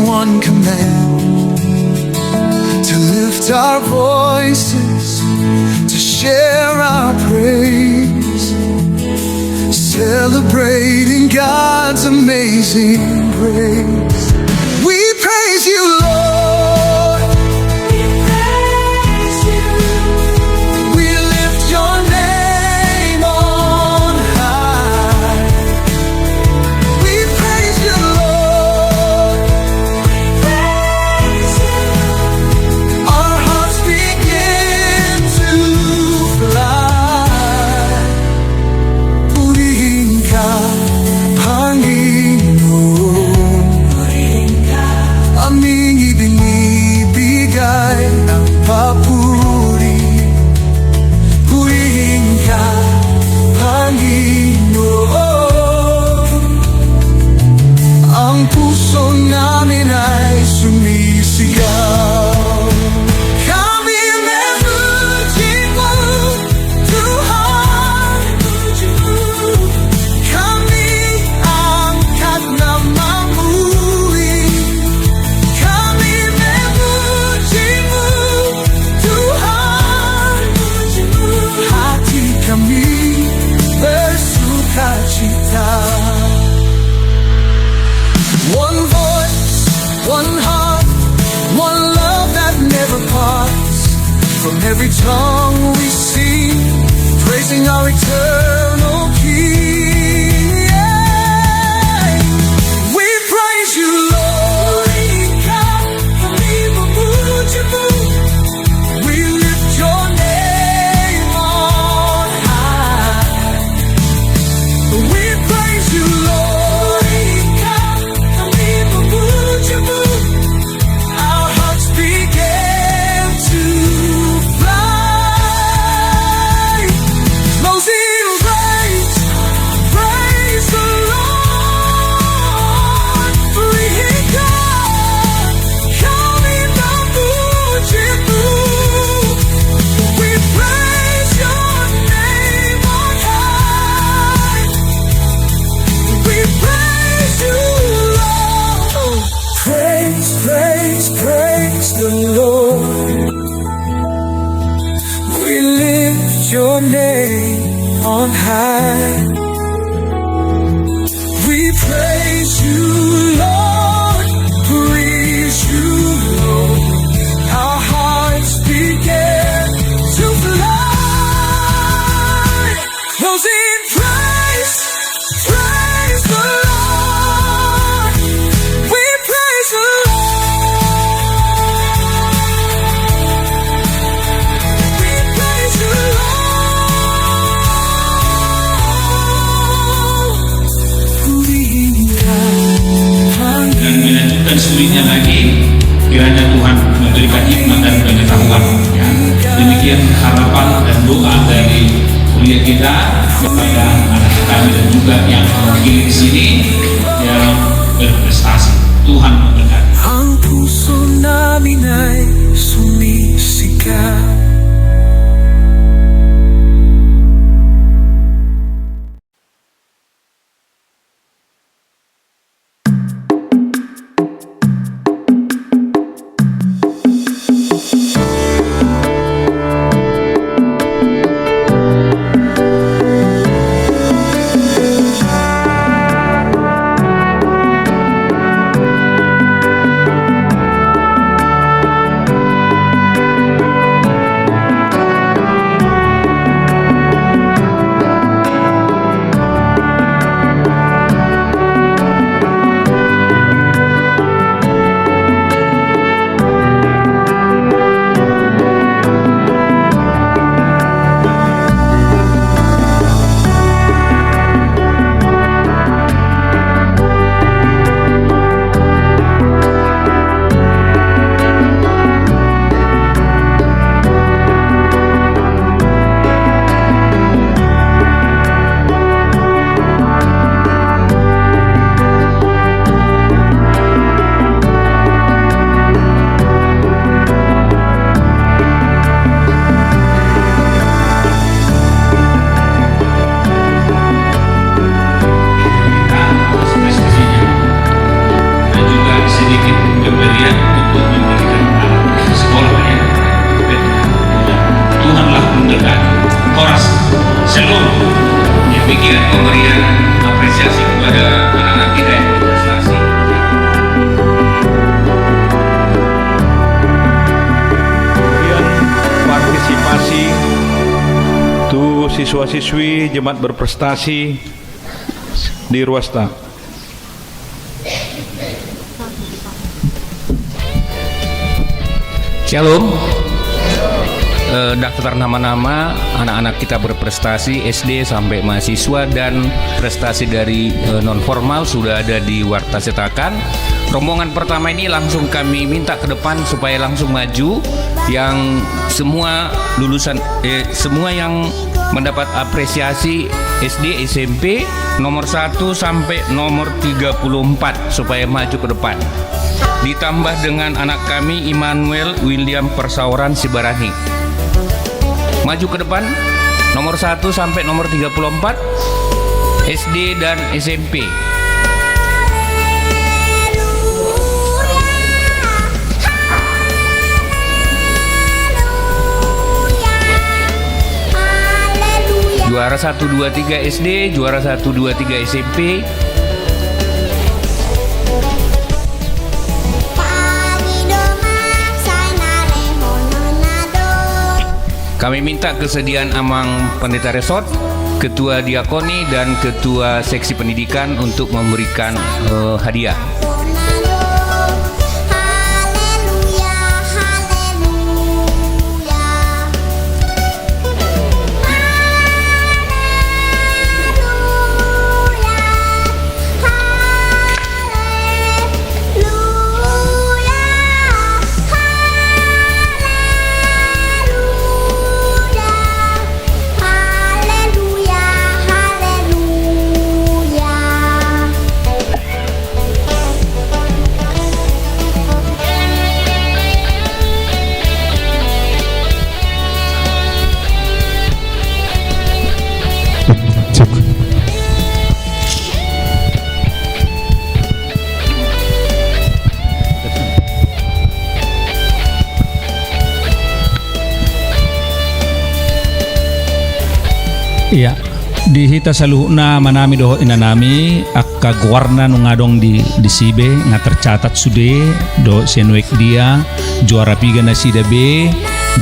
one command, to lift our voices, to share our praise, celebrating God's amazing grace. We praise you, Lord. We praise you. We lift your name on high. We praise you, Lord. We praise you. Our hearts begin to fly. Purihin ka, Panginoon. Aming ibinibigay ng papuri. Purihin ka, Panginoon. Ang puso namin ay sumisigaw. Kami memuji mo, Tuhan. Kami angkat namamu. Kami memuji-Mu, Tuhan. Hati kami bersukacita. One voice, one heart, one love that never parts. From every tongue we sing, praising our eternal King. Yeah. We praise you, Lord. We lift your name on high. We praise you, Lord. Our hearts begin to fly. Closing praise, praise the Lord. Free God, kami memuji-Mu. We praise your name on high. We praise you, Lord. Praise, praise, praise the Lord. We lift your name on high. We praise you, Lord. Praise you, Lord. Our hearts begin to fly. Closing praise, praise the Lord. We praise the Lord. We praise the Lord. Purihin ka, Dan melanjutkan studinya lagi, kiranya Tuhan memberikan hikmat dan pengetahuan. Ya. Demikian harapan dan doa dari kuliah kita kepada anak kami dan juga yang mewakili di sini yang berprestasi. Tuhan memberkati. ang puso namin ay sumisigaw. sedikit pemberian untuk memberikan anak sekolah ya. Tuhanlah memberkati. Koras, shalom. Demikian pemberian apresiasi kepada anak-anak kita yang berprestasi. Kemudian partisipasi tuh siswa-siswi jemaat berprestasi di Ruasta. Shalom. Daftar nama-nama anak-anak kita berprestasi SD sampai mahasiswa dan prestasi dari non formal sudah ada di Warta Cetakan. Rombongan pertama ini langsung kami minta ke depan supaya langsung maju, yang semua lulusan semua yang mendapat apresiasi SD SMP nomor 1 sampai nomor 34 supaya maju ke depan. Ditambah dengan anak kami Immanuel William Persawaran Sibarani. Maju ke depan nomor 1 sampai nomor 34 SD dan SMP. Juara 1 2 3 SD, juara 1 2 3 SMP. Kami minta kesediaan Amang Pendeta Resort, Ketua Diakoni dan Ketua Seksi Pendidikan untuk memberikan hadiah. Iya, di hita saluhna manami doho inanami akka guarna nungadong di sibe nga tercatat sude do senuek dia juara piga nasida B.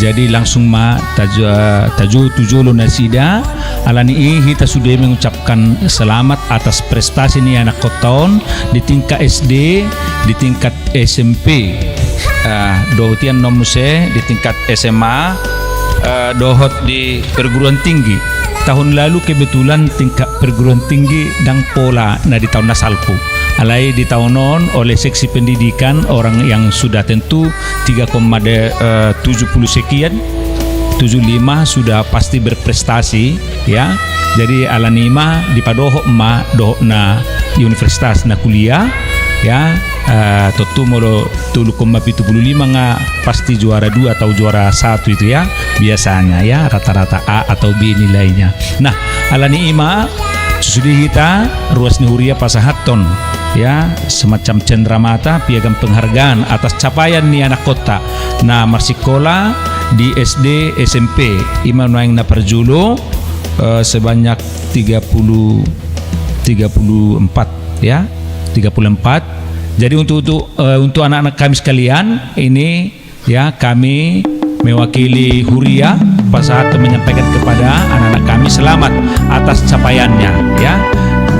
Jadi langsung taju tujulu nasida alani hita sude mengucapkan selamat atas prestasi ni anak kotaon di tingkat SD, di tingkat SMP. Dohotian nomuse di tingkat SMA, dohot di perguruan tinggi. Tahun lalu kebetulan tingkat perguruan tinggi dan pola di tahun nasalpu. Alai di tahun non oleh seksi pendidikan orang yang sudah tentu 3,70 sekian 75 sudah pasti berprestasi ya. Jadi alanima di padoho ma doho na universitas na kuliah ya. Totu molo 7,75 nga pasti juara 2 atau juara 1 itu ya biasanya ya, rata-rata A atau B nilainya. Nah alani ima susudi kita ruas Nihuria Pasahaton ya, semacam cenderamata piagam penghargaan atas capaian ni anak kota na marsikola di SD SMP ima noeng na perjulo sebanyak 34 ya 34. Jadi untuk anak-anak kami sekalian ini ya, kami mewakili Huria Pasahaton menyampaikan kepada anak-anak kami selamat atas capaiannya ya.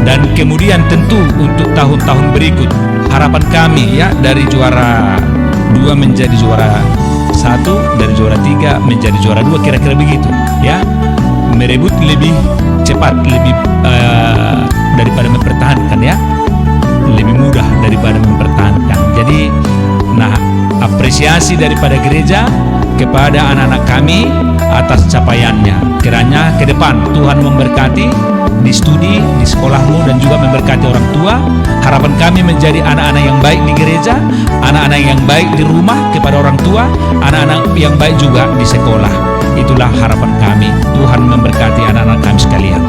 Dan kemudian tentu untuk tahun-tahun berikut harapan kami ya, dari juara 2 menjadi juara 1, dari juara 3 menjadi juara 2, kira-kira begitu ya. Merebut lebih cepat, lebih daripada mempertahankan ya, lebih mudah daripada mempertahankan. Jadi apresiasi daripada gereja kepada anak-anak kami atas capaiannya. Kiranya ke depan Tuhan memberkati di studi, di sekolahmu, dan juga memberkati orang tua. Harapan kami menjadi anak-anak yang baik di gereja, anak-anak yang baik di rumah kepada orang tua, anak-anak yang baik juga di sekolah. Itulah harapan kami. Tuhan memberkati anak-anak kami sekalian.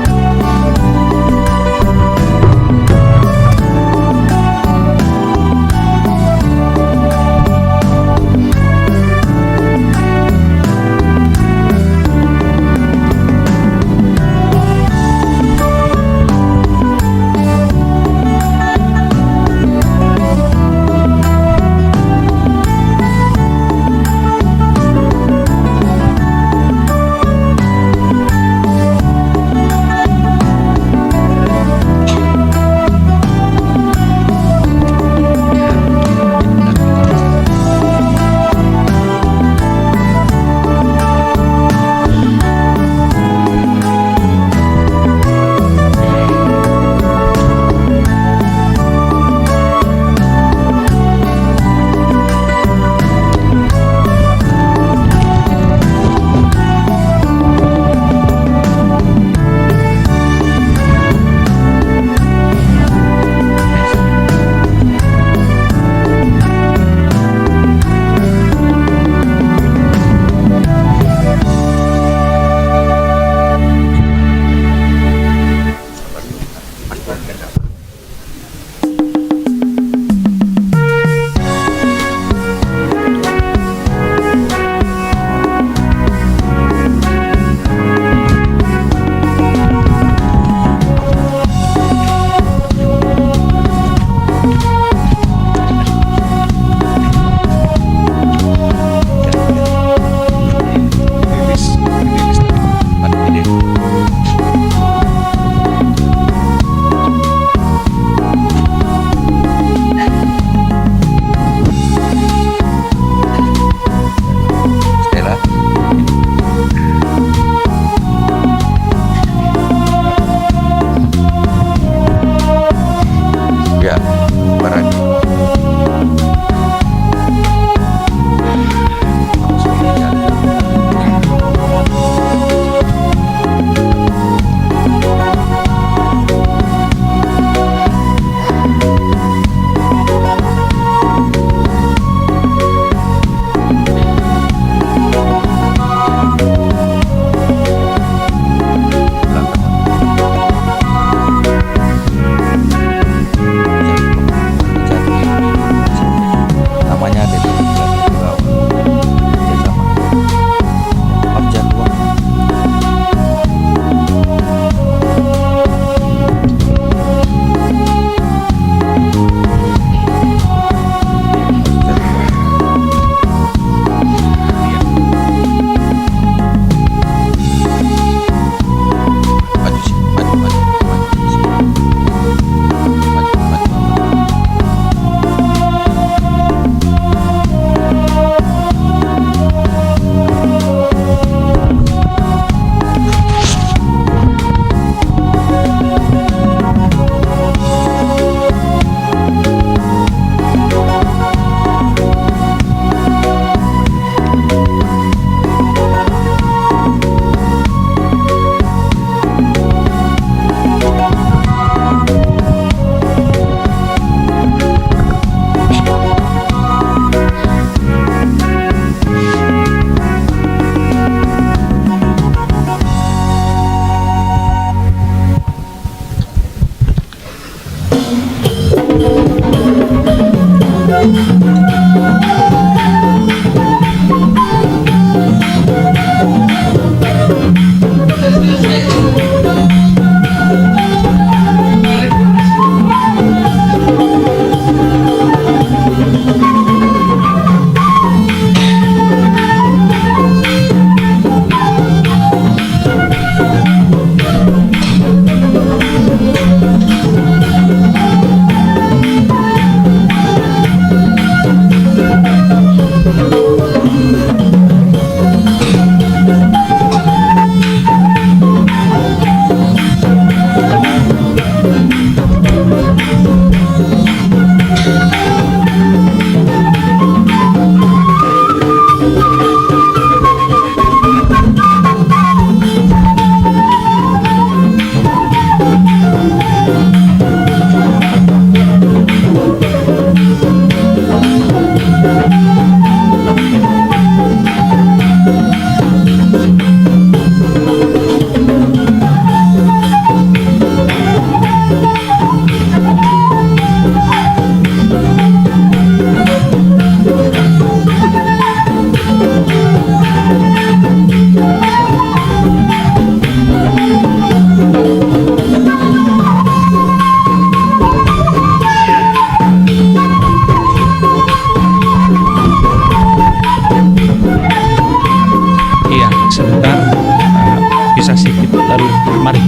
dosa sedikit lalu mari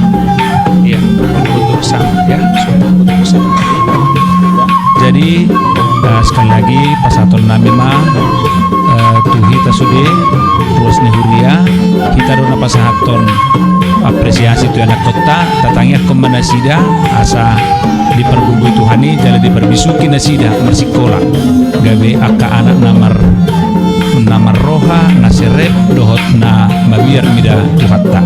ya berfoto bersama ya foto bersama. Jadi sekali lagi pasaton nami mah tuh kita sudah terus nehuria kita dona pasaton apresiasi tu anak kota tatangnya kemana sida asa diperbubui Tuhani jala diperbisuki nasida mersikola gawe aka anak namar roha naserep dohot na mabir mida tuhatta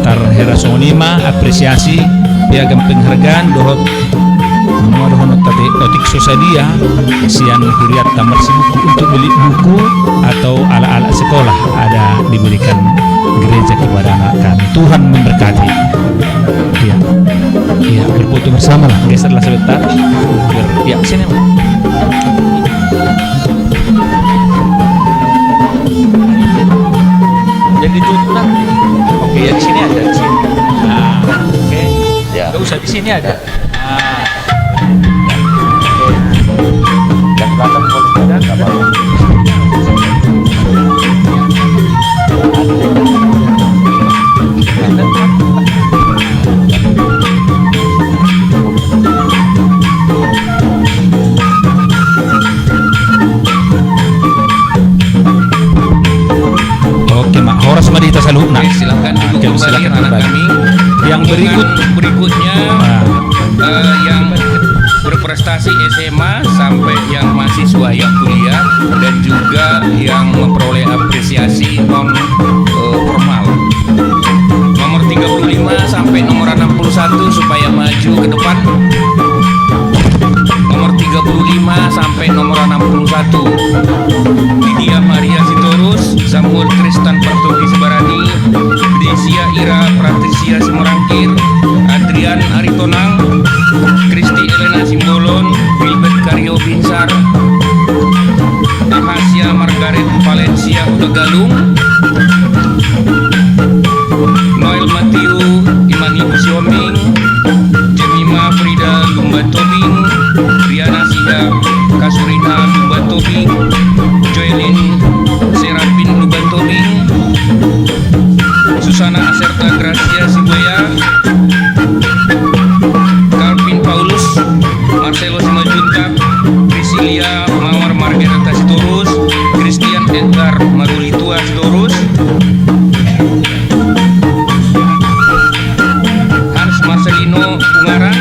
tar herasonima apresiasi piagam penghargaan dohot dohonot tadi otik sosadia sian huriat tamar buku untuk beli buku atau ala-ala sekolah ada diberikan gereja kepada anak kami. Tuhan memberkati. Ya, ya berfoto bersama lah. Geserlah sebentar. Ya sini. Jadi tutup nanti. Oke ya di sini ada di sini. Nah, oke. Ya. Gak usah di sini ada. Nah. Oke. Yang belakang boleh ada nggak apa-apa. Oke, Mak. Horas Madita Saluna. Silakan duduk kembali silakan anak kembali. kami. Yang berikutnya yang berprestasi SMA sampai yang mahasiswa yang kuliah dan juga yang memperoleh apresiasi non formal. Nomor 35 sampai nomor 61 supaya maju ke depan. Nomor 35 sampai nomor 61 Lydia Maria Sitorus, Samuel Tristan Partogi Sebarani, Desia Ira Patricia Simorangkir, Adrian Aritonang, Kristi Elena Simbolon, Wilbert Karyo Binsar, Ahasia Margaret Valencia Udagalung, Noel Matthew Imani Busioming, Jemima Frida Lumba Tobing, Riana Sida Kasurina Lumba Tobing, Joelin Serapin Lumba Tobing, Susana Aserta Gracia Siboya, Calvin Paulus, Marcelo Simajuntak, Priscilia Mawar Margareta Sitorus, Christian Edgar Marulitua Sitorus, Hans Marcelino Pungaran,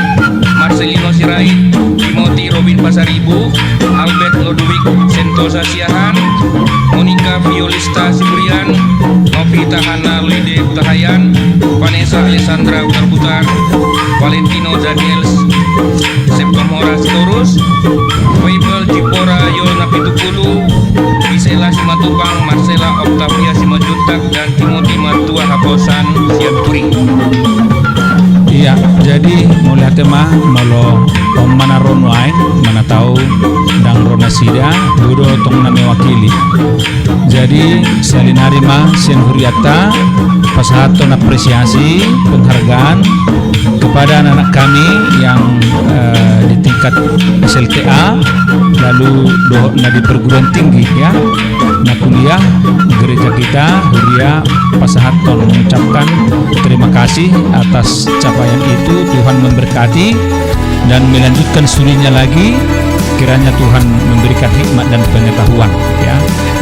Marcelino Sirait, Timothy Robin Pasaribu, Albert Lodwig Sentosa Siahan, Monica Violista Siburian, Novita Hana Lide Utahayan, Vanessa Alessandra Utarbutar, Valentino Daniels Septomora Sitorus, Weibel Jipora Yona Pitukulu, Gisela Simatupang, Marcela Octavia Simajuntak, dan Timothy Matua Haposan Siapturi. Iya, jadi mulai tema molo mana ronuai mana tahu dang rona sida budo tong nami wakili. Jadi salinari mah sen huriata pasahaton apresiasi penghargaan kepada anak-anak kami yang di tingkat SLTA lalu na di perguruan tinggi ya na kuliah gereja kita Huria Pasahaton mengucapkan terima kasih atas capaian itu. Tuhan memberkati dan melanjutkan studinya lagi, kiranya Tuhan memberikan hikmat dan pengetahuan ya.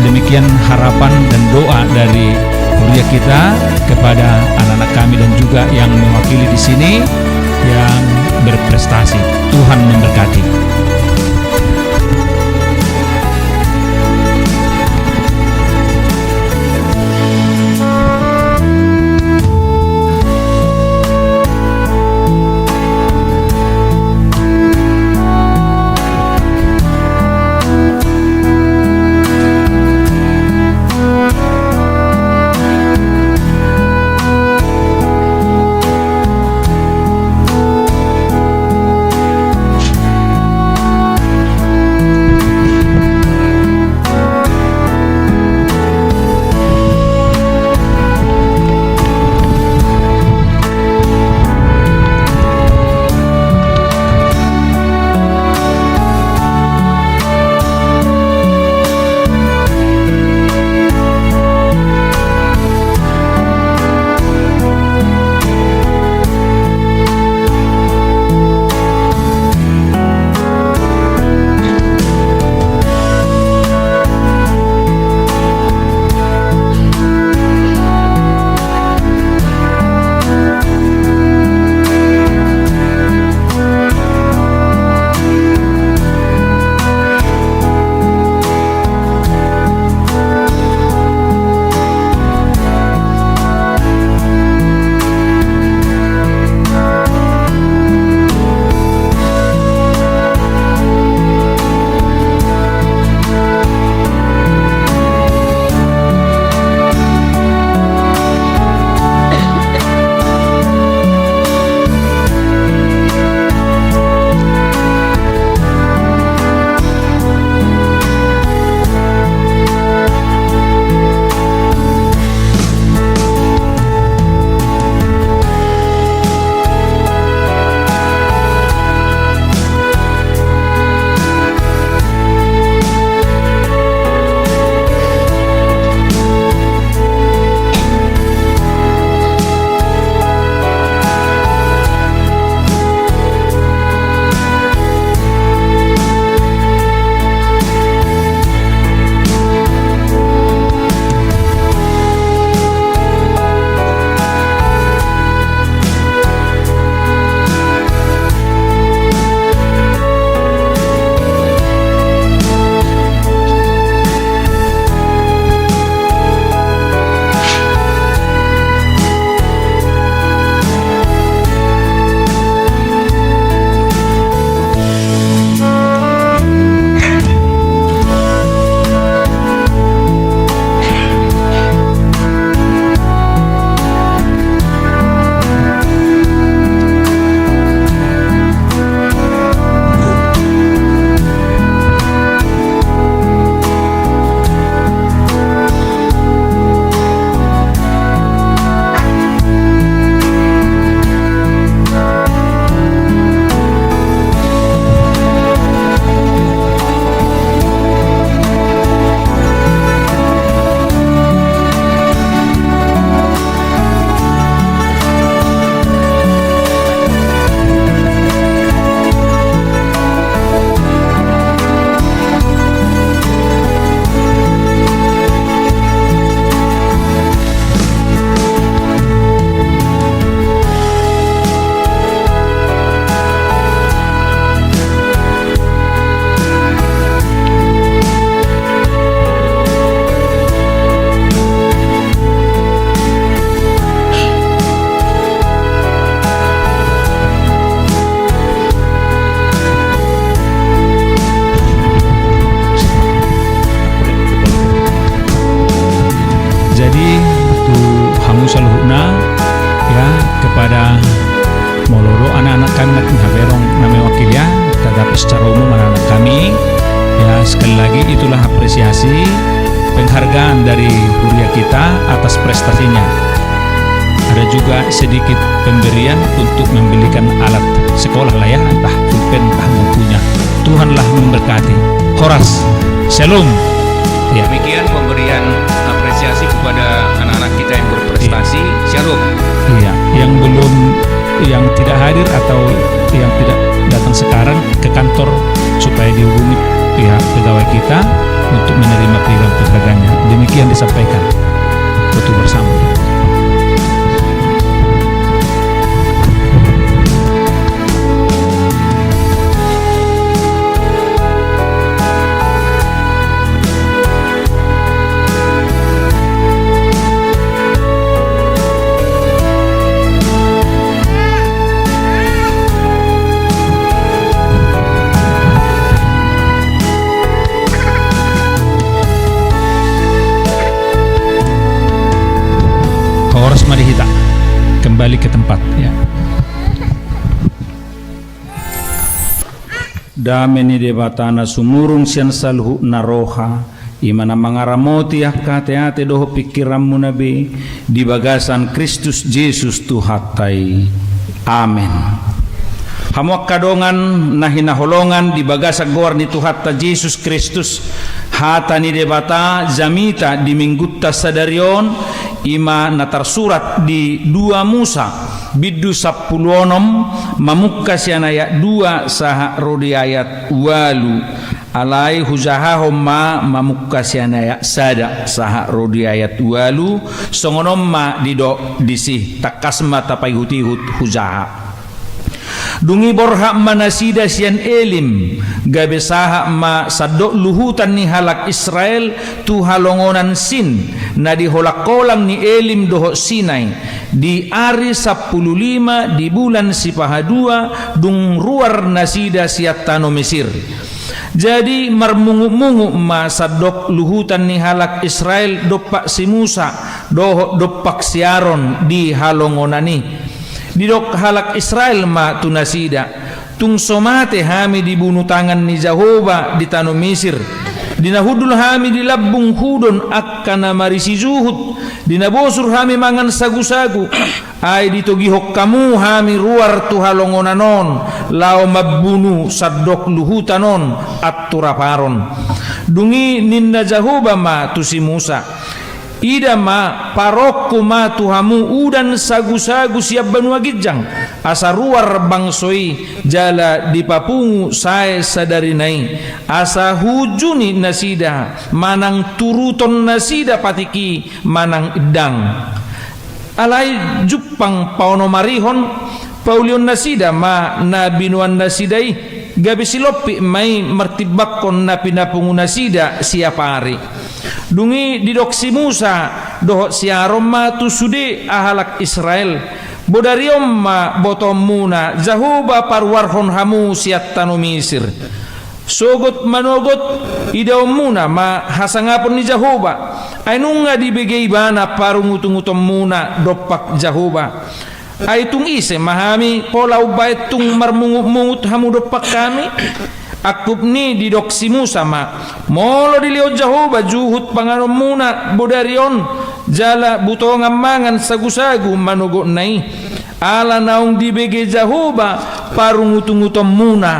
Demikian harapan dan doa dari Huria kita kepada anak-anak kami dan juga yang mewakili di sini yang berprestasi. Tuhan memberkati. jadi tu hamu saluhna ya kepada mololo anak-anak kami natin haberong na may wakilya tetapi secara umum anak-anak kami ya sekali lagi itulah apresiasi penghargaan dari Huria kita atas prestasinya. Ada juga sedikit pemberian untuk membelikan alat sekolah lah ya, entah pulpen entah bukunya. Tuhanlah memberkati. Horas, shalom. Ya. Demikian pemberian apresiasi kepada anak-anak kita yang berprestasi. Shalom. Iya, yang tidak hadir atau yang tidak datang sekarang ke kantor supaya dihubungi pihak pegawai kita untuk menerima penghargaannya. Demikian disampaikan. Betul bersama. Horas Marihita kembali ke tempat ya. Dameni debatana sumurung sian salhu naroha imana mangaramoti akate doho pikiranmu nabi di bagasan Kristus Yesus Tuhatai. Amin. Hamuak kadongan nahina holongan di bagasa gor ni Tuhatta Yesus Kristus hata ni debata zamita di minggutta sadarion ima natar surat di 2 Musa biddu 10 mamukka sianaya 2 saha rodi ayat walu alai huzahahum ma mamukka sianaya sada saha rodi ayat walu songonom ma dido disih takasma tapai hutihut huzaha dungi borha manasida sian elim gabe saha ma sadok luhutan ni halak Israel tu halongonan sin na di holak kolam ni elim doho Sinai di hari 15 di bulan Sipahadua dung ruar nasida siat tano Mesir. Jadi marmungu-mungu ma sadok luhutan ni halak Israel dopak si Musa doho dopak si Aaron di halongonani di dok halak Israel ma tunasida tung somate hami dibunuh tangan ni Jehovah di tanah Mesir dinahudul hami di labung hudon akkana marisi zuhud dinabosur hami mangan sagu-sagu ay ditogihok kamu hami ruar tu halongonanon lao mabunu sadok luhutanon at turaparon dungi ninna Jehovah ma tu si Musa ida ma parokku ma tuhamu udan sagu-sagu siap banua gijang asa ruar bangsoi jala dipapungu sae sadarinai asa hujuni nasida manang turuton nasida patiki manang idang alai jupang pauno marihon paulion nasida ma nabinuan nasidai gabi silopi mai martibakkon na pinapungu nasida siapa hari dungi didoksi Musa doho siarom ma tu sude ahalak Israel bodariom ma botom muna Jehovah parwarhon hamu siat tanu Misir sogot manogot idaw muna ma hasangapon ni Jehovah ay nunga dibigay bana parungutungutom muna dopak Jehovah ay tung ise mahami polaw bait tung marmungut hamu dopak kami akup ni didoksi Musa ma molo dilio Jehovah juhut panganom muna bodarion jala butong mangan sagu-sagu manugo nai ala naung dibege Jehovah parungutungutom muna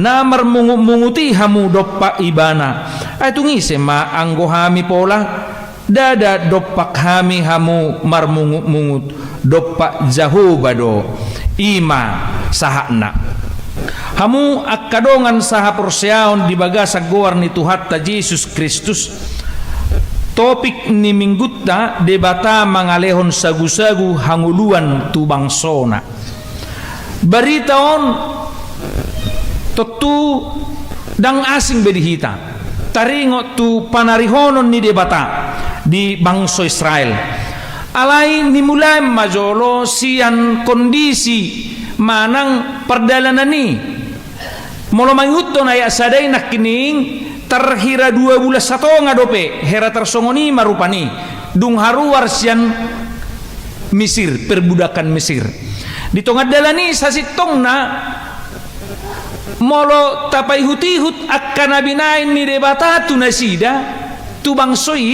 namar munguti hamu doppa ibana ay tungise ma anggo hami pola dada doppak hami hamu marmungut doppa Jehovah do ima sahakna hamu akkadongan saha porseaon di bagasa goar ni Tuhatta Yesus Kristus topik ni minggutta debata mangalehon sagu-sagu hanguluan tu bangsona baritaon totu dang asing bedihita taringo tu panarihonon ni debata di bangso Israel alai ni mulai majolo sian kondisi manang perdalanan ni molo mangutto na ya sadai nak kining terhira 2 bulan 1 ngadope hera tersongoni marupani dung haruar sian Mesir, perbudakan Mesir. Di tongad dalani sasitongna molo tapai hutihut akan nabinain ni debata tu nasida tu bangsoi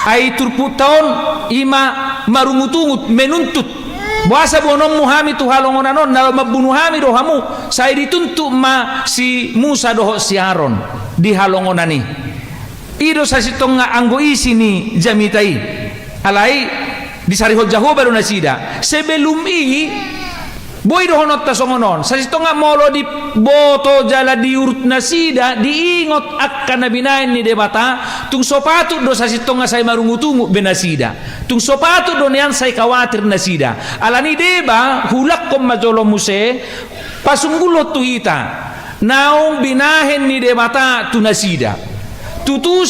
ay turpu taon ima marungutungut menuntut buasa bonom muhami tu halongonanon na mabunuh hami dohamu saya dituntut ma si Musa doho si Aaron di halongonani ido sasitong nga anggo isi ni jamitai alai di sarihot Jahoba do nasida sebelum boy dohonot tasongonon sasitong nga molo di boto jala diurut nasida diingot akan nabinain ni debata tung sopatu do sasitong nga say marungutungu benasida tung sopatu do niyan say kawatir nasida alani deba hulak kom majolo muse pasunggulot tu hita naung binahen ni debata tu nasida tutu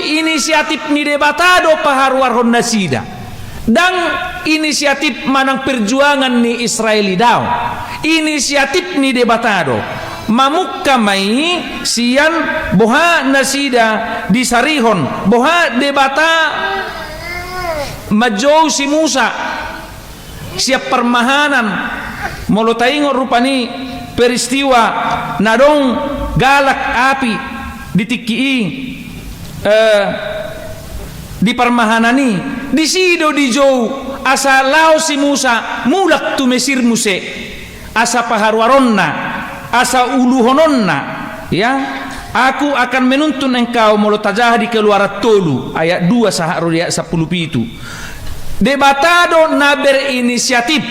inisiatif ni debata do paharwarhon nasida dan inisiatif manang perjuangan ni Israeli daw inisiatif ni debatado mamukka mai sian boha nasida di sarihon boha debata majou si Musa siap permahanan molotaingo rupani peristiwa nadong galak api ditikii di permahanani di sido di jauh asa lao si Musa mulak tu Mesir muse asa paharwaronna asa uluhononna ya aku akan menuntun engkau molotajah di keluaran tolu ayat 2 sahar ayat 10 itu debatado na berinisiatif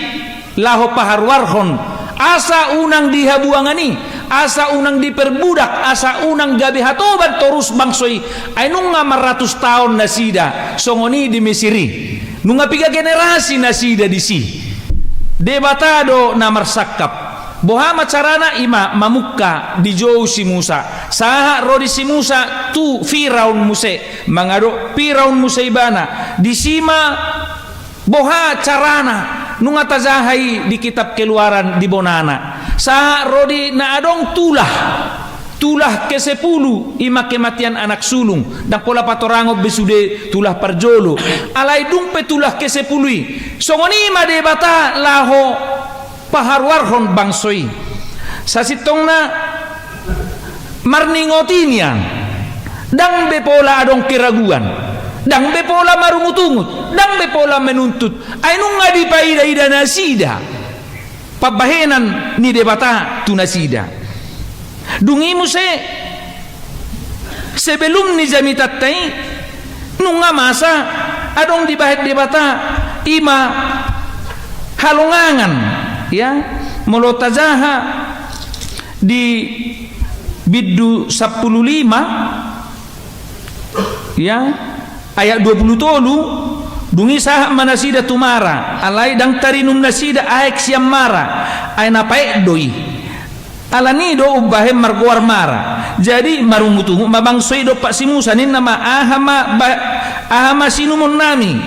laho paharwarhon asa unang dihabuangani asa unang diperbudak asa unang gabi hatoban terus bangsoi ay nunga 100 tahun nasida songoni di Mesiri nunga 3 generasi nasida di si debatado na marsakap boha macarana ima mamukka di jauh si Musa saha rodi si Musa tu Firaun muse mangado Firaun muse ibana di sima boha carana nunga tazahai di kitab keluaran di bonana saha rodi na adong tulah ke-10 ima kematian anak sulung dan pola patorango besude tulah parjolo alai dumpe tulah ke-10 songoni ma debata laho paharwarhon bangsoi sasitongna marningotinya dang bepola adong keraguan dang bepola marungutungut dang bepola menuntut ay nung nga di paida-ida nasida pabahenan ni debata tu nasida dungi mo sebelum ni jamitat tay nung nga masa adong dibahit debata ima halungangan ya molotazaha di biddu 15 ya ayat 20 tolu dungi sah manasida tumara alai dang tarinum nasida aek siam mara ay napaek doi alani do ubahe margoar mara jadi marumutungu mabangsoy do pak si Musa nin nama ahama sinumun nami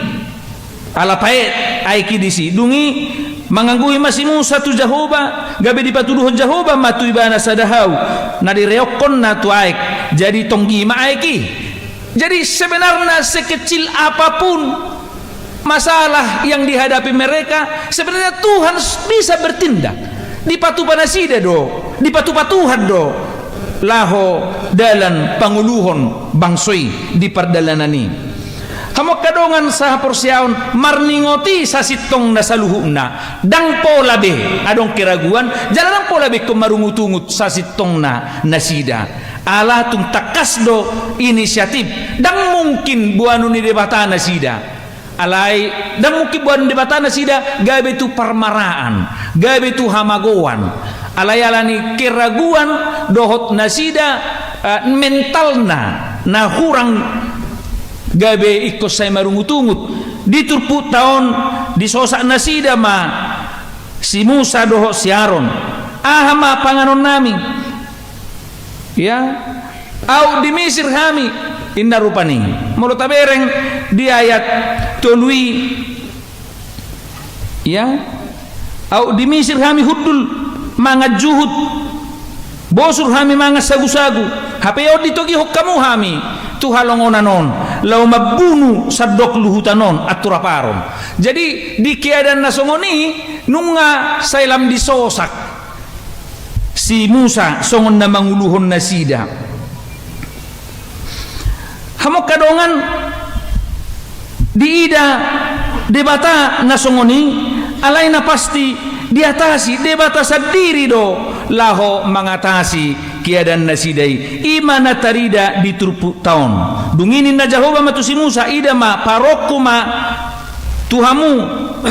ala paek aeki disi dungi manganggui masih Musa tu Jahoba gabe dipatuduh Jahoba matu ibana sadahau na direokon na tu aek jadi tonggi ma aeki jadi sebenarnya sekecil apapun masalah yang dihadapi mereka sebenarnya Tuhan bisa bertindak di patupanasida do di patu-patuhan do laho dalan panguluhon bangsoi di perdalanani hamok kadongan saha porsiaon marningoti sasitong nasaluhuna dang pola be adong keraguan jalan pola be kemarungutungut sasitong na nasida ala tung takas do inisiatif dang mungkin buanu ni debata nasida alai dang mungkin buanu debata nasida gabe tu parmaraan gabe tu hamagoan alai alani keraguan dohot nasida mentalna na hurang gabe ikut saya marungutungut diturpu tahun disosak nasida ma si Musa dohot si Aaron ahama panganon nami ya au di Mesir kami inna rupani mulut tabereng di ayat tolui ya au di Mesir kami hudul mangat juhud bosur kami mangat sagu-sagu hape odi togi hokkamu kami tu halongonanon lau mabunu sadok luhutanon aturaparon. Jadi di keadaan nasongoni nunga sailam disosak si Musa songon na manguluhon na sida. Hamok kadongan di ida debata nasongoni alay na pasti diatasi debata sadiri do laho mengatasi kiadan nasidai imana tarida di turpu tahun dunginin na Jehovah matusi Musa ida ma parokuma tuhamu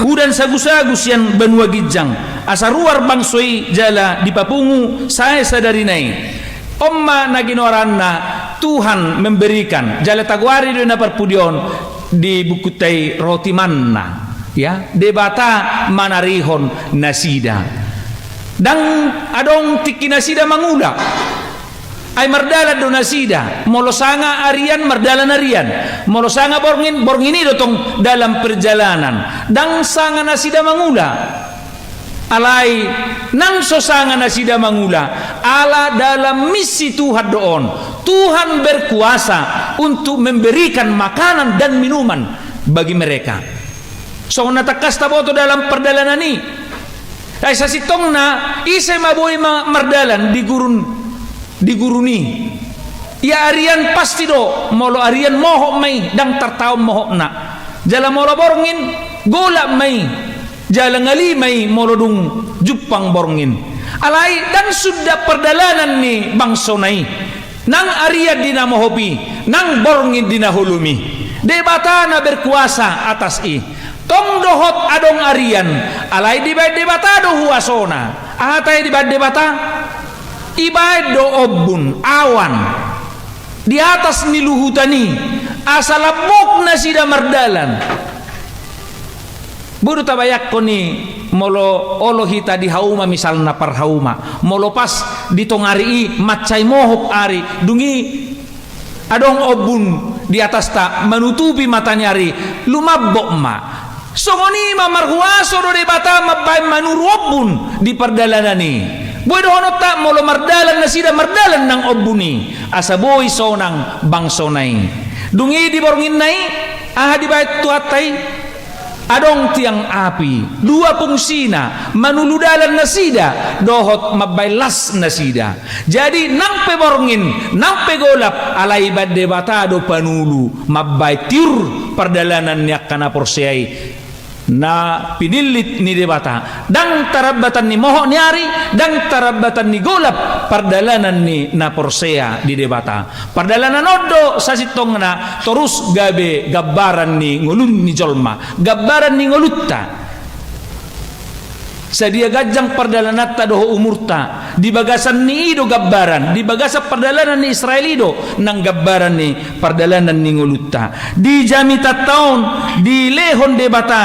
hudan sagus-sagus yang benua gijang asaruar bangsoi jala di papungu saya sadari nai omma naginoranna Tuhan memberikan jala tagwari do na perpudion di bukutai roti manna ya debata manarihon nasida dan adong tiki nasida mangula ay mardala do nasida molosanga arian mardala narian molosanga borngin do tong dalam perjalanan dan sanga nasida mangula alay nang sosanga nasida mangula ala dalam misi Tuhan doon Tuhan berkuasa untuk memberikan makanan dan minuman bagi mereka. So natakas taboto dalam perjalanan ini ay sa sitong na isay maboy mardalan di guruni ya arian pasti do molo arian moho may dang tartaw moho na jala molo borngin gola may jala ngali may molo dung jupang borngin alay dan sudah perjalanan ni bangsonay nang arian dinamohopi nang borngin dinahulumi debata na berkuasa atas tong dohot adong arian alay di bay debata do huasona atay di bay debata ibay do obun awan di atas niluhutani asalabok na sida mardalan buru tabayak ko ni molo olohita di hauma misal na parhauma molo pas di tongari macay mohop ari dungi adong obun di atas ta menutupi matanyari lumabok ma songoni mamarhuaso do debata mabay manurobun di perdalanan ni boy do hono ta molo mardalan na sida mardalan nang obuni asa boy sonang bangsonay dungi di borngin nai di bayat tuatay adong tiang api dua fungsina manuludalan na sida dohot mabaylas na sida jadi nang peborngin nang pegolap alay bad debata do panulu mabay tir perdalanan niya kana porsiay na pinilit ni debata dang tarabatan ni moho niari dang tarabatan ni golap perdalanan ni na porsea di debata perdalanan odo sa sitong na terus gabe gabaran ni ngulun ni jolma gabaran ni ngulutta sadia gajang perdalanata doho umurta di bagasan ni ido gabaran di bagasan perdalanan ni Israel ido nang gabaran ni perdalanan ni ngulutta di jamita taon di lehon debata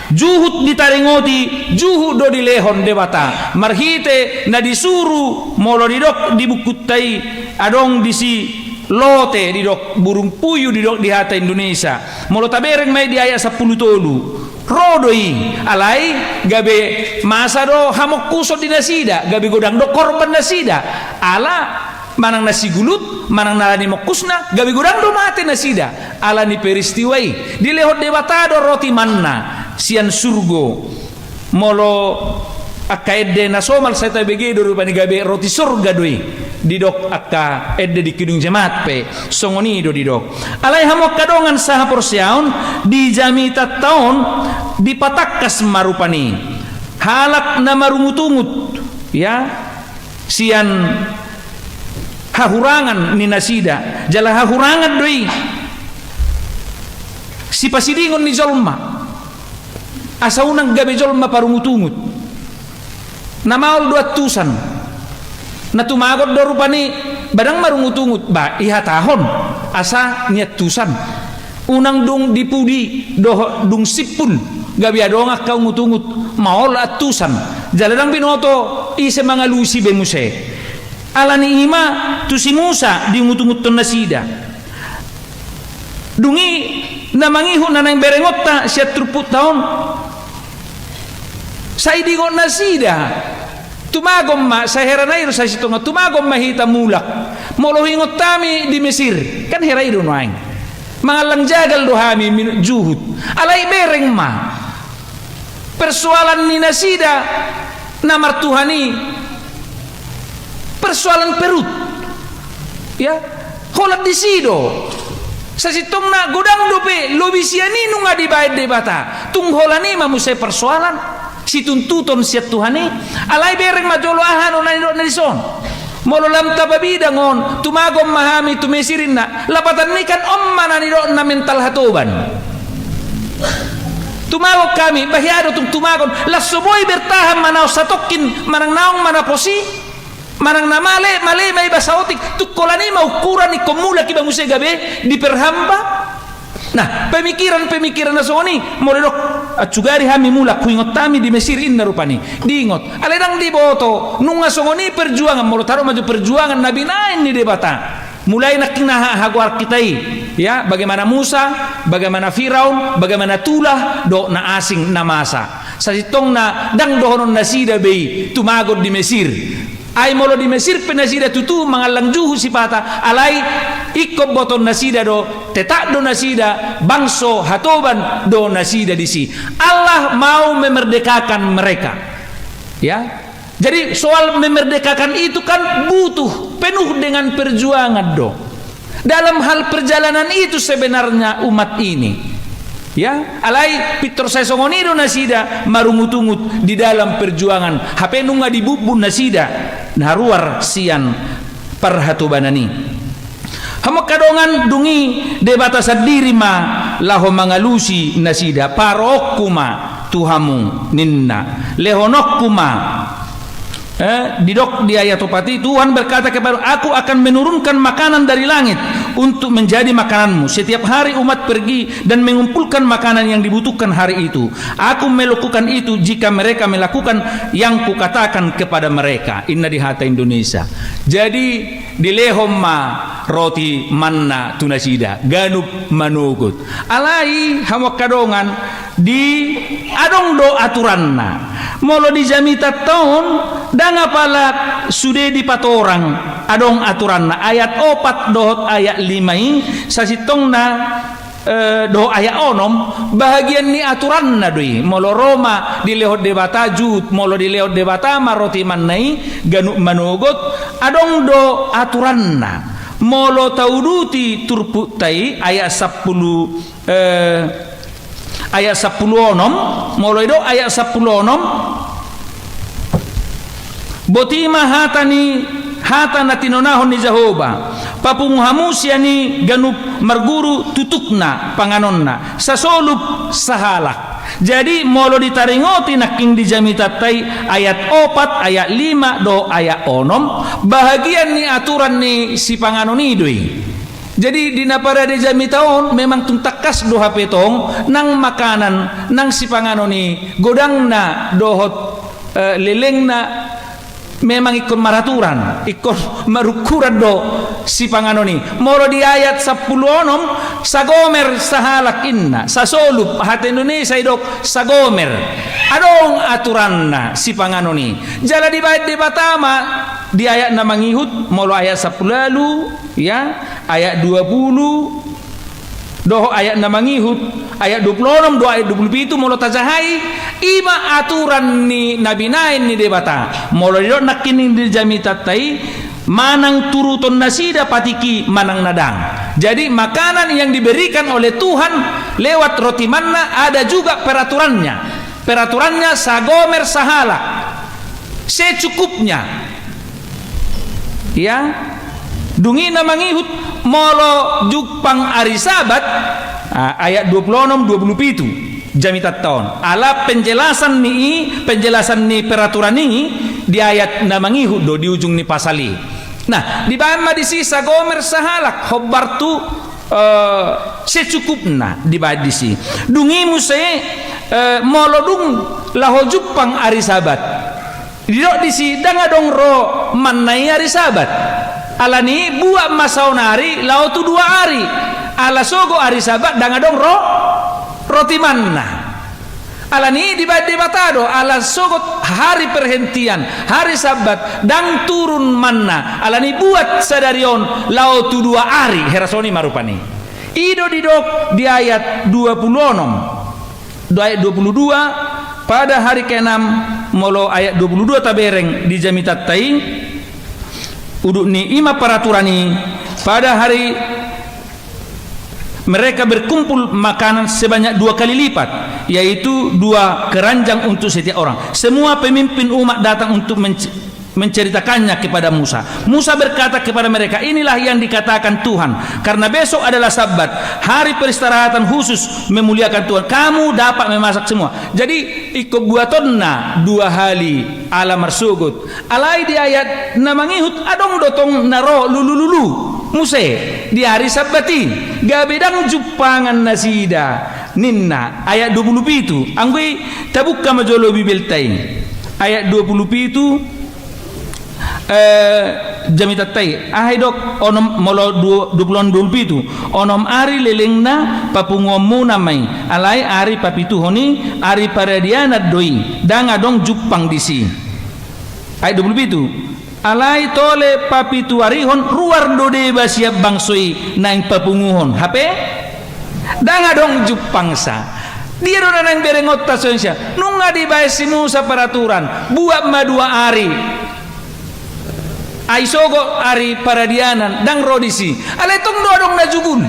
juhut di taringoti juhut do di lehon debata marhite na disuru molo didok dibukutai adong disi lote didok burung puyu didok di hata Indonesia molo tabereng may di ayat 10 tolu rodoi alay gabe masa do hamok kusot di nasida gabe godang do korban nasida ala manang nasi gulut manang nalani mokusna gabe godang do mate nasida ala ni peristiwai di lehot debata do roti manna sian surgo molo akaedde na somal sa tabege do rupani gabe roti surga doi didok akka edde di kidung jemaat pe songoni do didok alay hamok kadongan saha porsiaon di jamita taon di patakkas marupani halak na marumutungut ya sian hahurangan ni nasida jala hahurangan doi si pasidingon ni jolma asa unang gabe jolma parumutungut namaul 200 na tumagot do rupani badang marungutungut ba ihatahon asa niatusan unang dung dipudi do dung sipul gabi adong akaw ngutungut maol atusan jaladang binoto ise mga lusi bemuse ala ni ima tu si Musa di ngutungut ton nasida dungi na mangihon na nang berengot ta siya 30 taon sa idingon nasida tumagom ma sa heranayro sa sito nga tumagom mahita mulak molohingot tami di Mesir kan herayro noang Mangalang jagal dohami juhud. Alai bereng ma. Persoalan ni nasida namar Tuhani. Persoalan perut. Ya, holat di sido. Sa sitong na godang dope lobi siani nunga dibayad debata. Tung holani mamusay persoalan. Si tuntuton siat Tuhani. Alai bereng majolo ahan onanidok na dison. Molo lam tababidangon tumagom mahami tumesirin na lapatan ni kan mana ni na mental hatoban tumagog kami bahyado tung tumagon lasuboy bertahan manaw satokin manang naong manaposi manang namale male may basaotik tukolani maukuran ni komula kiba musay gabi di perhamba. Nah, pemikiran na soni moledok at sugari hami mula kuingot tami di Mesir inna rupani diingot aledang di boto nunga songoni perjuangan molo taro maju perjuangan nabi nain ni debata mulai nakina hagwar kitai ya bagaimana Musa bagaimana Firaun bagaimana tulah do na asing na masa sa sitong na dang dohonon nasida bei tumagod di Mesir ay molo di Mesir penasida tutu mangalang juhu sipata alai ikob boton nasida do tetak do nasida bangso hatoban do nasida di si Allah mau memerdekakan mereka ya jadi soal memerdekakan itu kan butuh penuh dengan perjuangan do dalam hal perjalanan itu sebenarnya umat ini ya alai pitor saya songonido nasida marungut-ungut di dalam perjuangan hape nunga dibubun nasida naruar sian parhatubanani hamo kadongan dungi debata sadiri ma laho mangalusi nasida parokuma tuhamu ninna lehonokuma didok di ayat opati Tuhan berkata kepada aku akan menurunkan makanan dari langit untuk menjadi makananmu setiap hari umat pergi dan mengumpulkan makanan yang dibutuhkan hari itu aku melakukan itu jika mereka melakukan yang kukatakan kepada mereka inna di hata Indonesia jadi di lehomma roti manna tunasida ganup manugut alai hamo kadongan di adong do aturanna molo di jamita tahun danga palak sude di patorang adong aturanna ayat 4 dohot ayat 5 sa sitong na do ayat onom bahagian ni aturanna doi molo Roma di lehot debata jut molo di lehot debata maroti mannai ganu manugot adong do aturanna molo tauduti turputai ayat 10 ayat 10 onom molo do ayat 10 onom botima hatana tinonahon ni Jehovah papunguhamus yani ganup marguru tutukna panganonna sasolup sahalak jadi molo ditaringoti naking dijamitatai ayat 4 ayat 5 do ayat onom bahagian ni aturan ni si panganonidoi jadi dina pada de jamitaon memang tuntakas do hapetong nang makanan nang si panganoni godangna dohot lelengna memang ikon maraturan ikon marukuran do si panganoni moro di ayat 10 onom sagomer sahalak inna sasolup hati Indonesia idok sagomer adong aturanna si panganoni jala di bayat debatama di ayat na mangihut molo ayat 10 lalu ya ayat 20 doh ayat na mangihut ayat 26 do ayat 27 molo tajahai ima aturan ni nabi nain ni debata molo do nakinin di jamitatai manang turuton nasida patiki manang nadang jadi makanan yang diberikan oleh Tuhan lewat roti manna ada juga peraturannya sagomer sahala secukupnya ya dungi na mangihut molo jupang ari sabat ayat 26-27 jamitat tahun ala penjelasan ni peraturan ni di ayat na mangihut do di ujung ni pasali nah di bama di sisa gomer sahalak hobbartu secukupna di badisi dungi muse molo dung laho jupang ari sabat didok disi danga dong ro mannai ari sabat alani buat masaunari lautu 2 hari ala sogo ari sabat danga dong roti manna alani di batado ala sogo hari perhentian hari sabat dang turun manna alani buat sadarion lautu 2 hari herasoni marupani Ido didok di ayat 26. Ayat 22 pada hari ke-6 molo ayat 22 tabereng di jamitat tai uduk ni ima paraturani pada hari mereka berkumpul makanan sebanyak 2 kali lipat, yaitu 2 keranjang untuk setiap orang. Semua pemimpin umat datang untuk menceritakannya kepada Musa. Musa berkata kepada mereka, inilah yang dikatakan Tuhan, karena besok adalah Sabat, hari peristirahatan khusus memuliakan Tuhan. Kamu dapat memasak semua. Jadi ikut buatonna 2 hari ala marsugut. Alai di ayat namangihut adong dotong naro lulu Muse di hari Sabati gabedang jupangan nasida ninna ayat 27 anggui tabukka majolo bibeltai ayat 27 jamitatai ahidok onom molo 27 onom ari lelengna papungomu namai alai ari papitu honi ari paradiana doi dang adong jupang disi ayat 27 alai tole papitu arihon ruar dode basiap bangsoi naing papunguhon hape danga dong jupangsa dia do nang berengot tasonsya nunga di baesi Musa peraturan buat ma 2 ari aisogo ari paradianan dang rodisi alai tong do dong najugun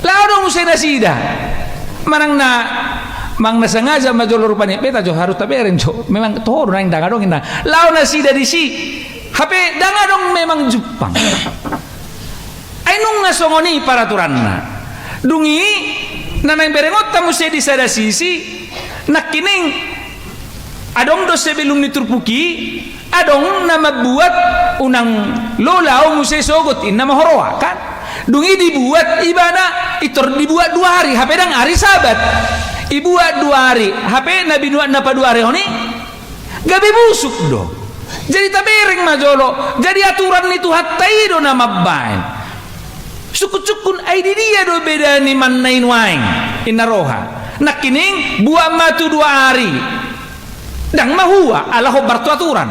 laodong usena sida marang na mang nasangaja majolo rupanya peta jo harus taberen jo memang toh nang dangadong ina lao nasi dari si hape dangadong memang Jepang ai nung ngasongoni paraturanna dungi nanang berengot tamu se di sada sisi nakining adong do sebelum niturpuki adong nama buat unang lolau muse sogot inna mahoroa kan dungi dibuat ibadah itor dibuat 2 hari hape dang hari Sabat ibuat 2 hari HP nabi nuat napa 2 hari oni gabe busuk do jadi tabereng majolo jadi aturan itu hatai do nama bain sukut-sukun ai dia do beda ni mannain waing inaroha nakining buat matu 2 hari dang mahua ala hobar tu aturan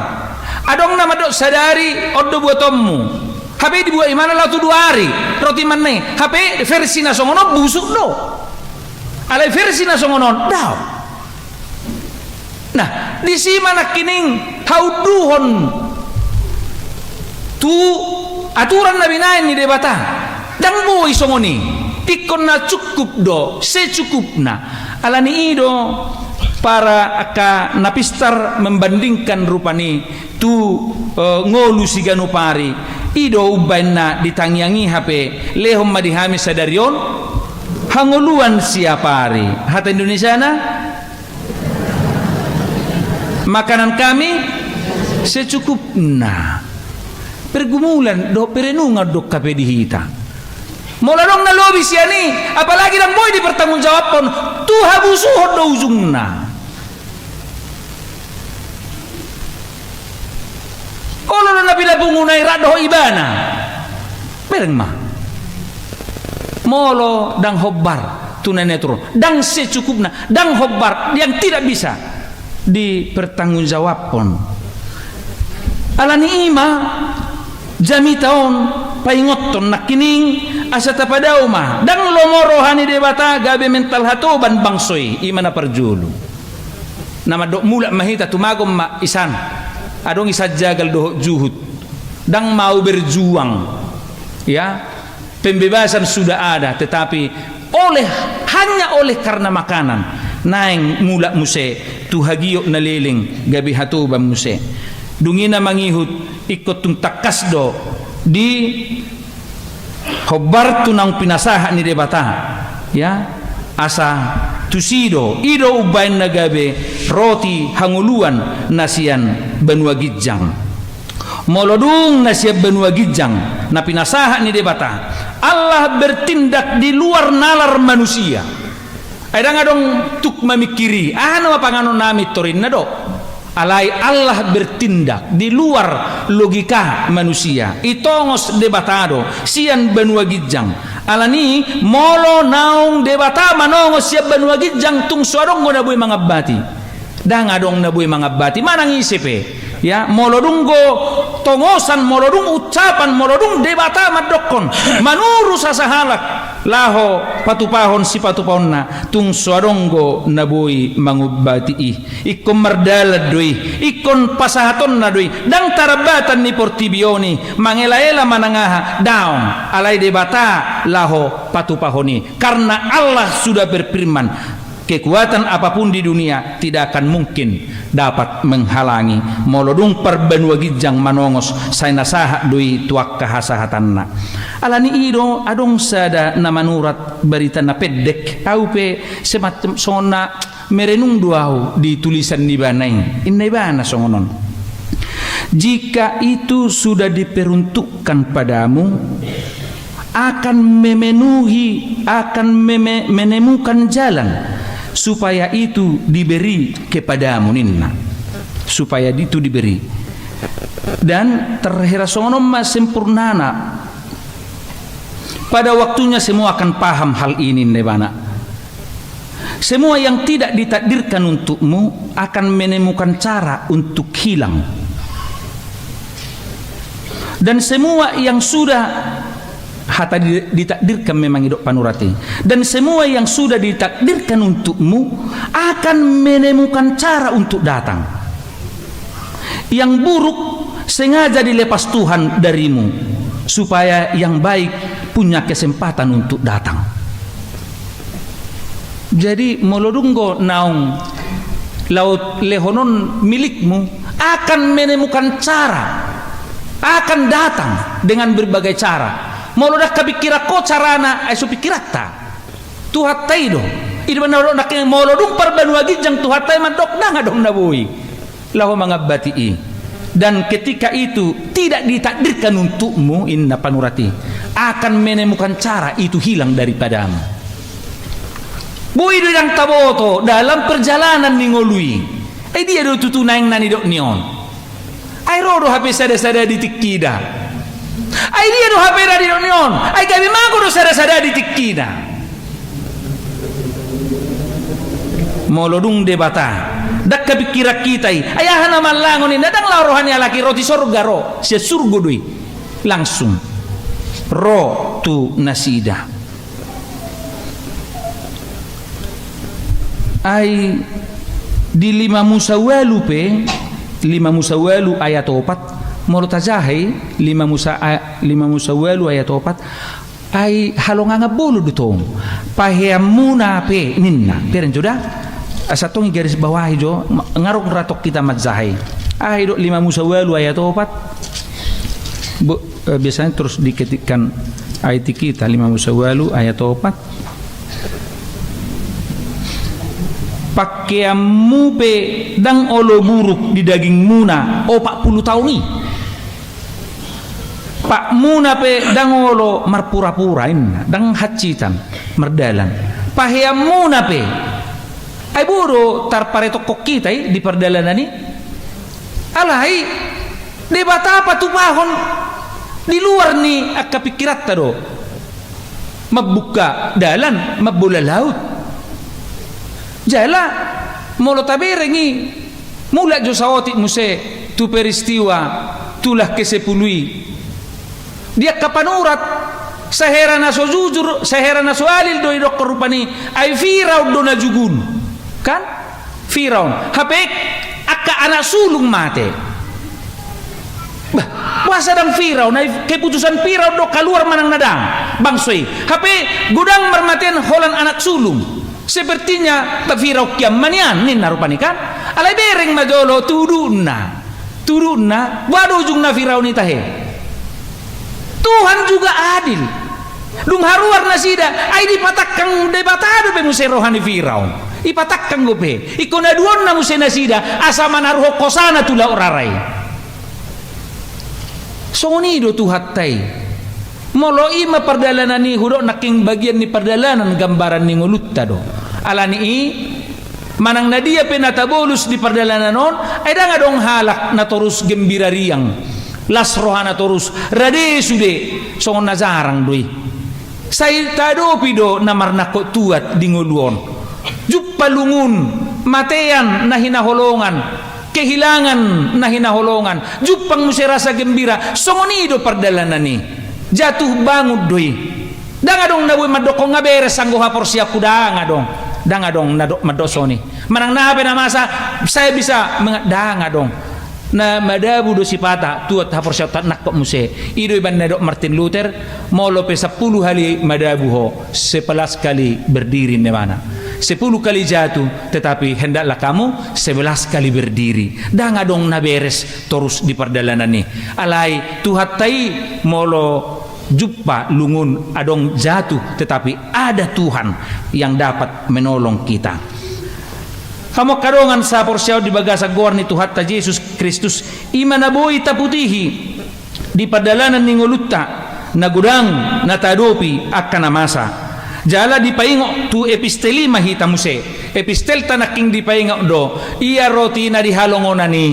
adong nama do sadari oddo buatommu HP dibuat imana la tu 2 hari roti mannai HP versi nasongono busuk do alai versi nasongonon daw nah di si mana kining hauduhon tu aturan nabi nain ni debata dang boy songoni tikon na cukup do secukupna alani ido para aka napistar membandingkan rupani tu ngolu siganu pari ido ubaina ditangyangi HP lehom madihami sadarion hanguluan siapa hari hata Indonesia na makanan kami secukupna pergumulan do perenungan do kape dihita mola dong na lobi siani apalagi nang boy dipertanggungjawabkan tu habusuhod do ujungna kalau na pinabungunay rado ibana pereng mah molo dang hobbar tunane turun dang secukupna dang hobbar yang tidak bisa dipertanggungjawabkan alani ima jami taon paingoton nakining asa tapadau mah dang lomorohani debata gabe mental hatoban bangsoi imana perjulu nama dok mula mahita tumagom ma isan adong isa jagal do juhud dang mau berjuang ya pembebasan sudah ada tetapi hanya oleh karena makanan naing mula muse tuhagio naliling gabi hatuban muse dungina mangihut ikut tung takas do di hobar tunang pinasaha ni debata ya asa tusido ido ubain nagabe roti hanguluan nasian benua gijang molodung nasian benua gijang na pinasaha ni debata Allah bertindak di luar nalar manusia. Ada ngadong tuk memikiri, ano pangano nami torin nado. Alai Allah bertindak di luar logika manusia. Itongos debatado sian benua gijang. Alani molo naung debata manongos sian benua gijang tung suadong gona boy mangabati. Dang adong na boy mangabati manang isipe. Ya molo dunggo tongosan molodung ucapan molodung debata madokon manuru sasahalak laho patupahon si patupahonna tung suadonggo nabui mangubati ikon mardala doi ikon pasahaton na doi dang tarabatan ni portibioni mangela-ela manangaha daun alai debata laho patupahoni karena Allah sudah berfirman kekuatan apapun di dunia tidak akan mungkin dapat menghalangi molodung perbenua gijang manongos say nasaha dui tuak kahasahatanna alani ido adong sada na manurat berita na pedek aupe semacam sona merenung duau di tulisan di banai innai bana songonon jika itu sudah diperuntukkan padamu akan menemukan jalan supaya itu diberi kepadamu ninna supaya itu diberi dan terhera songonom mas sempurnana pada waktunya semua akan paham hal ini nebana semua yang tidak ditakdirkan untukmu akan menemukan cara untuk hilang dan semua yang sudah hatta ditakdirkan memang hidup panurati dan semua yang sudah ditakdirkan untukmu akan menemukan cara untuk datang yang buruk sengaja dilepas Tuhan darimu supaya yang baik punya kesempatan untuk datang jadi molodunggo naung laut lehonon milikmu akan menemukan cara akan datang dengan berbagai cara molodak kabikira ko carana ay supikirata tuhatay do ido manolo nak molodung perbanua gijang tuhatay mandok na ngadong nabuhi lahu mga batii dan ketika itu tidak ditakdirkan untukmu inna panurati akan menemukan cara itu hilang daripadamu buido yang taboto dalam perjalanan ningolui dia do tutunang nani dok nion ay rodo hape sada-sada ditikida ay dia do HP dari union ay kami mago do sada-sada di tikina molodung debata dak kapikira kita ay ahana malangon ni dadang larohan ya laki roti surga ro sia surgo doi langsung ro tu nasida ay di 5 musawalu ayat 4 Mortajahe 5 musawalu ayat 4 ay halonganga bolu dutong paheamuna pe ninna peren joda asatong garis bawah jo ngarok ratok kita madzahe ay do 5 musawalu ayat 4 biasanya terus diketikkan ayat kita 5 musawalu ayat 4 pakaianmu pe dang olo buruk di daging muna 40 tahun ni Pak muna pe dangolo marpura-pura inna dang hacitan merdalan pahiam muna pe ay buro tarpareto kok kita di perdalanan ni alai debata apa tu pahon di luar ni akapikirat tado mabuka dalan mabola laut jala molo taberengi mula jo sawoti muse tu peristiwa tulah kesepului dia kapanurat sahera na so jujur sahera na so alil do idok rupani ay Firaun do na jugun kan Firaun hapek akka anak sulung mate puasa dang Firaun ay keputusan Firaun do keluar manang nadang bangsoi hape gudang marmaten holan anak sulung sepertinya ta Firaun kiam manian nin narupani kan alai bereng majolo tudunna wado jung na Firaun itahe Tuhan juga adil. Dung haruar nasida ay dipatakang debatado pe muse rohani Firaun. Ipatakang gope. Ikona duon na muse nasida asa manaruho kosana tula oraray. Songonido tuhatay. Molo ima perdalanan ni hudok naking bagian ni perdalanan gambaran ni ngulutta do. Alani manang nadia penatabolus di perdalanan non ay da dong halak na torus gembira riang. Las rohana torus rade sude songon nazarang doi sai tadopido namarna ko tuat dingoluon juppalungun matean na hinaholongan kehilangan na hinaholongan, jupang mo si rasa gembira, songonido pardalanan ni, jatuh bangun doi. Dangadong naboy madokong nga beres ang guhapor siya kuda dangadong madosoni. Manang nahape na masa, saya bisa dangadong na madabu do sipata tuat hapor siya tanak kok muse. Ido iban na Martin Luther, molo pe 10 kali madabu ho, 11 kali berdiri ne mana. 10 kali jatuh, tetapi hendaklah kamu 11 kali berdiri. Dangadong na beres terus di perdalanan ni. Alai tuhatai molo jumpa lungun adong jatuh, tetapi ada Tuhan yang dapat menolong kita. Kamu kadongan sa porsyaw di bagasa gor ni Tuhan ta Yesus Kristus imanaboy taputihi di padalanan ni ngulutta na gudang na tadopi akan masa. Jala di paingo tu episteli mahita muse. Epistel tanaking di paingo do iya roti na dihalongonani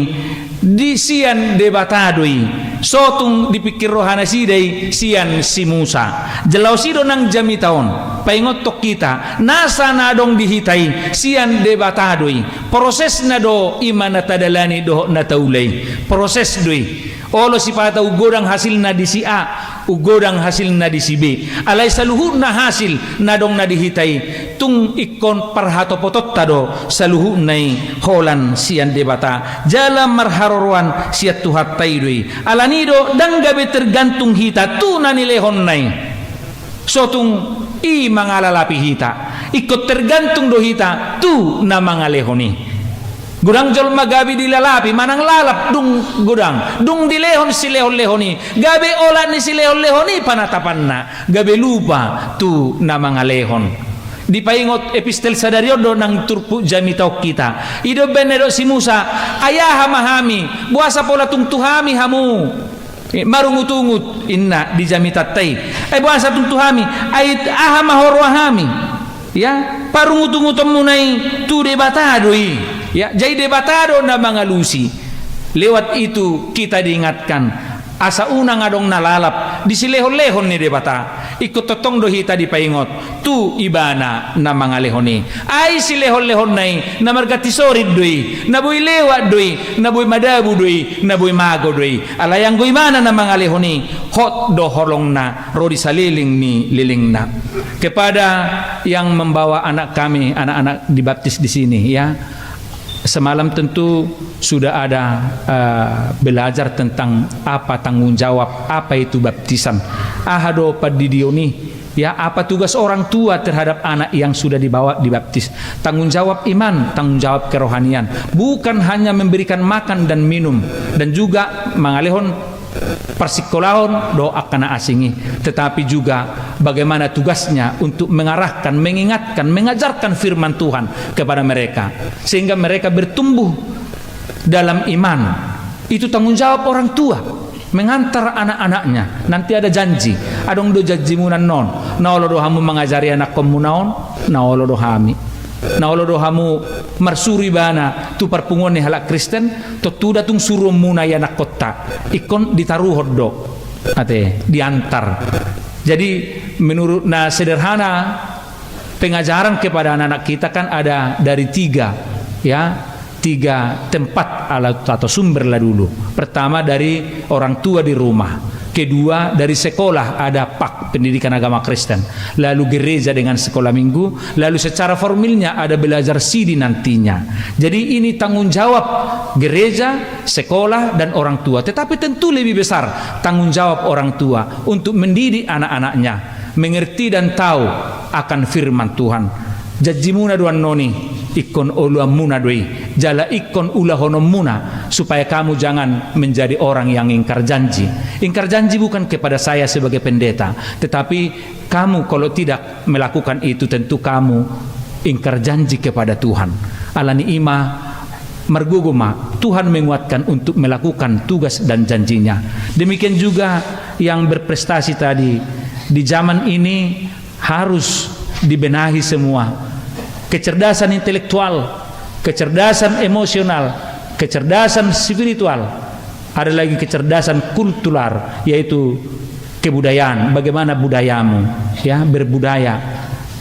di sian debatadoi. Sotung dipikir rohana sidai sian si Musa. Jelau sido nang jami taon. Paingot tok kita nasa nadong dihitai sian debatadoi. Proses na do imana tadalani do na taulay. Proses doi. Olo sipata ugodang hasil na di si A, ugodang hasil na di si B. Alay saluhud na hasil na dong na dihitai. Tung ikon parhatopotot tado saluhud nai holan sian debata. Jala marharoruan siat tuhat taidoi. Alanido dang gabe tergantung hita tu nanilehon nai. Sotung i mangalalapi hita. Ikot tergantung do hita tu na mangalehoni. Gudang jol magabi dilalapi manang lalap dung gudang dung dilehon si lehon-lehoni gabe olat ni si lehon-lehoni panatapan na gabe lupa tu na mga lehon. Di paingot epistel sadaryodo nang turpu jami tau kita ido benedo si Musa ayah mahami buasa pola tung tuhami hamu marungutungut inna di jami tatai buasa tung tuhami ait aha mahorwahami ya parungutungutom munay tu debatadoi. Ya, jadi debatado na mga lusi. Lewat itu kita diingatkan asa unang adong nalalap di silehon-lehon ni debata. Ikut totong dohita di paingot tu ibana na mga lehoni. Ay silehon-lehon nai na margati sorid doi, naboy lewat doi, naboy madabu doi, naboy mago doi. Alayang go ibana na mga lehoni hot do holong na rodi saliling ni liling na. Kepada yang membawa anak kami, anak-anak dibaptis di sini ya. Semalam tentu sudah ada belajar tentang apa tanggung jawab, apa itu baptisan. Ahado padidioni, ya apa tugas orang tua terhadap anak yang sudah dibawa dibaptis. Tanggung jawab iman, tanggung jawab kerohanian. Bukan hanya memberikan makan dan minum dan juga mengalihon persikolahon doa kana asingi, tetapi juga bagaimana tugasnya untuk mengarahkan, mengingatkan, mengajarkan firman Tuhan kepada mereka sehingga mereka bertumbuh dalam iman. Itu tanggung jawab orang tua mengantar anak-anaknya. Nanti ada janji, adong do janji munan non naolo do hamu mengajari anak komu naon naolo do hami naolo do hamu marsuri bana tu parpungon ni halak Kristen to tu datung suruh muna ya anak kota ikon ditaruh do ate diantar. Jadi menurut na sederhana pengajaran kepada anak-anak kita kan ada dari tiga tempat alat atau sumber lah dulu. Pertama dari orang tua di rumah, kedua dari sekolah ada PAK pendidikan agama Kristen, lalu gereja dengan sekolah minggu, lalu secara formilnya ada belajar sidi nantinya. Jadi ini tanggung jawab gereja, sekolah dan orang tua. Tetapi tentu lebih besar tanggung jawab orang tua untuk mendidik anak-anaknya mengerti dan tahu akan firman Tuhan. Jajimuna duan noni ikon uluam muna doi jala ikon ulahonom muna supaya kamu jangan menjadi orang yang ingkar janji. Ingkar janji bukan kepada saya sebagai pendeta, tetapi kamu kalau tidak melakukan itu tentu kamu ingkar janji kepada Tuhan. Alani ima marguguma Tuhan menguatkan untuk melakukan tugas dan janjinya. Demikian juga yang berprestasi tadi di zaman ini harus dibenahi semua. Kecerdasan intelektual, kecerdasan emosional, kecerdasan spiritual, ada lagi kecerdasan kultural, yaitu kebudayaan. Bagaimana budayamu, ya berbudaya,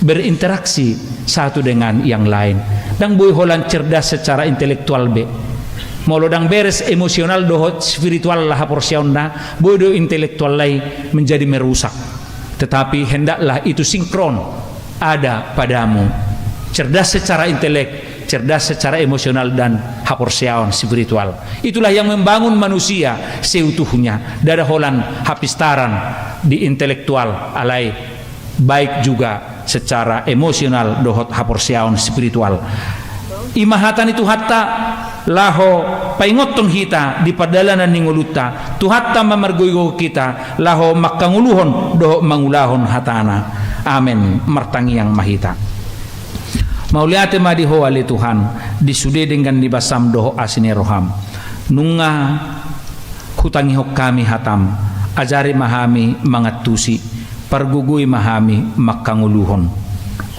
berinteraksi satu dengan yang lain. Dan boy holan cerdas secara intelektual be, molodang beres emosional dohot spiritual lah porsiaon na bodo intelektual lai menjadi merusak. Tetapi hendaklah itu sinkron ada padamu, cerdas secara intelek, cerdas secara emosional dan haporsiaon spiritual. Itulah yang membangun manusia seutuhnya. Dada holan hapistaran di intelektual alai baik juga secara emosional dohot haporsiaon spiritual. Imahatan itu hatta laho paingoton kita di padalanan ninguluta tu hatta mamargoygo kita laho makanguluhon doho mangulahon hatana. Amen. Martangi yang mahita. Mauliate madiho ali Tuhan disude dengan dibasam doho asini roham nunga hutangi hok kami hatam ajari mahami mangatusi pargugui mahami makanguluhon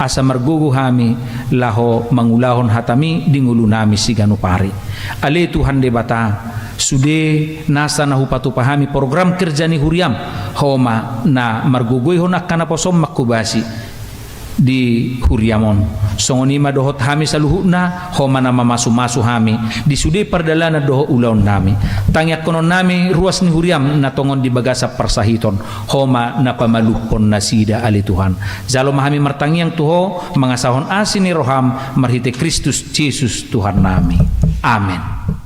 asa margugu hami laho mangulahon hatami dingulu nami siganupari ali Tuhan debata sude nasa na hupatu pahami program kerja ni huriam homa na margugui honak kana posom makubasi di huriamon songoni madohot hami saluhuna homa na mamasu-masu hami di sude pardalana doho ulaon nami tangyak konon nami ruas ni huriam na tongon di bagasa persahiton homa na pamalupon na sida ali Tuhan zalo mahami martangiang tuho mangasahon asin ni roham marhite Kristus Jesus Tuhan nami. Amen.